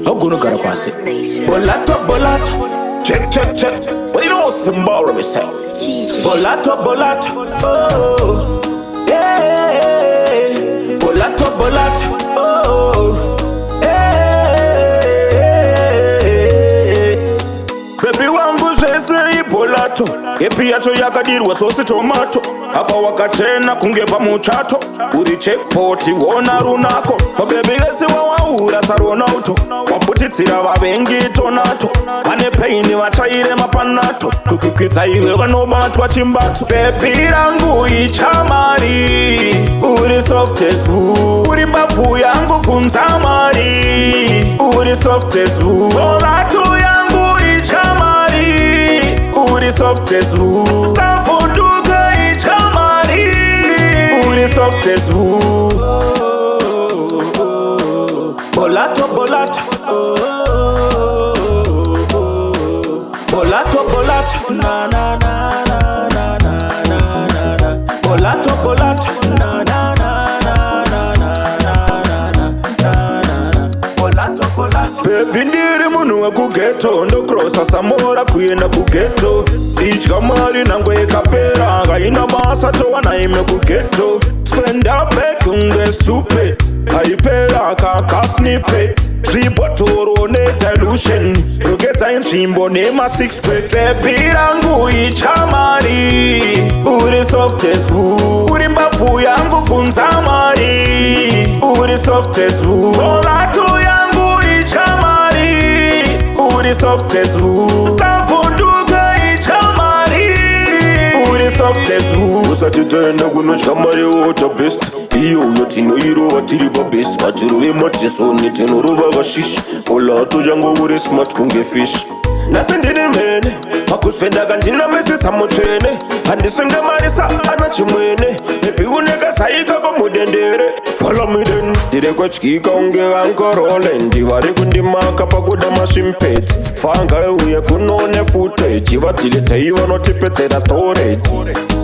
How gonna gotta pass it? Bolato, bolato. Check, check, check. What do you know, Simbora, me say? Bolato, bolato. Oh, yeah. Bolato, bolato. Oh, yeah. Baby wangu zese bolato. Epi yacho yakadirwa sosi tomato. Apa wakachena kungepa muchato. Uri checkpot wona runako. Baby lesi wawaura saronauto. Waputitsira vavengi tonato. Vane paini vachaire mapanato. Kukukitsa iwe vanobatwa chimbato. Baby rangu ichamari. Uri soft as who. Uri mbavu yangu funza mari. Uri soft as who. Bolato yangu ichamari. Uri soft as who. Safunduka ichamari. Uri soft as who. Bolato, bolato. Bolato, bolato. Na na na na na na na na. Bolato, bolato. Na na na na na na na na na. Bolato, bolato. Baby ndiri munhu wekugeto. Ndocrossa Samora kuenda kugeto. Ichkamari nango ikapera. Kaina basa towana ime kugeto. Spend up back unge stupid. Haipera kaka snippet. Tribotoro ne delusion. Rogeta inchimbo nema six pack. Baby rangu ichamari. Uri soft as who. Uri mbavu yangu funza mari. Uri soft as who. Bolato yangu ichamari. Uri soft as who. Safunduka ichamari. Uri soft as who. Usatitenda kuno chamari wota best. Iyo yotino iro watiri babes. Wachiro emoteso nitino ruva vashish. Bolato jango uri smart kunge fish. Nasendine mene makusfenda kanjina mesi samochene. Andiswinga marisa anachimwene. Epi uneka saika komudendere. Follow me then. Dire kwa chikika unge ankorole. Ndivari kundimaka pakuda mashimpeti. Fanga uye kunone footage. Chivatile teiva notipetera storage.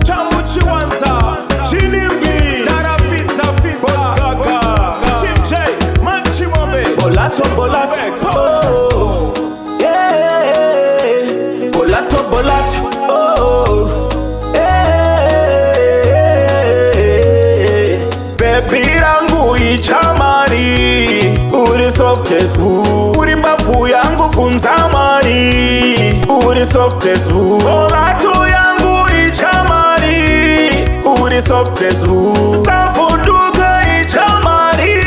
Chambu chiwanza Chilimbi Tarafita Fita Boskaka Chimche Manchimobe Bolato, bolato. Oh, yeah. Bolato, bolato. Oh, yeah. Baby rangu ichamari. Uri soft as who. Uri mbavu yangu funza mari. Uri soft as who. Bolato yangu ichamari. Uri soft as who. Safunduka ichamari.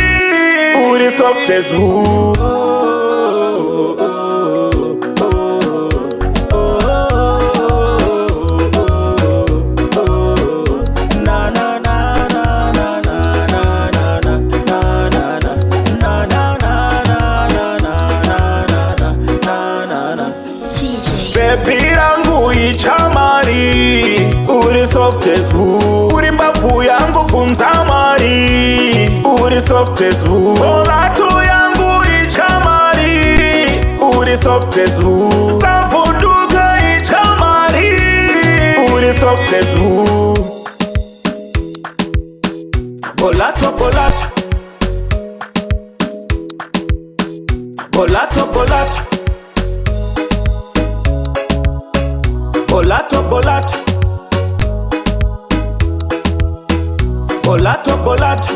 Uri soft as who. Na na na na na na na na na na na na na. Baby rangu ichamari. Uri soft as who. Uri mbavu yangu funza mari. Uri soft as who. Bolato yangu ichamari. Uri soft as who. Safunduka ichamari. Uri soft as who. Bolato, bolato. Bolato, bolato. Bolato, bolato. Bolato, bolato.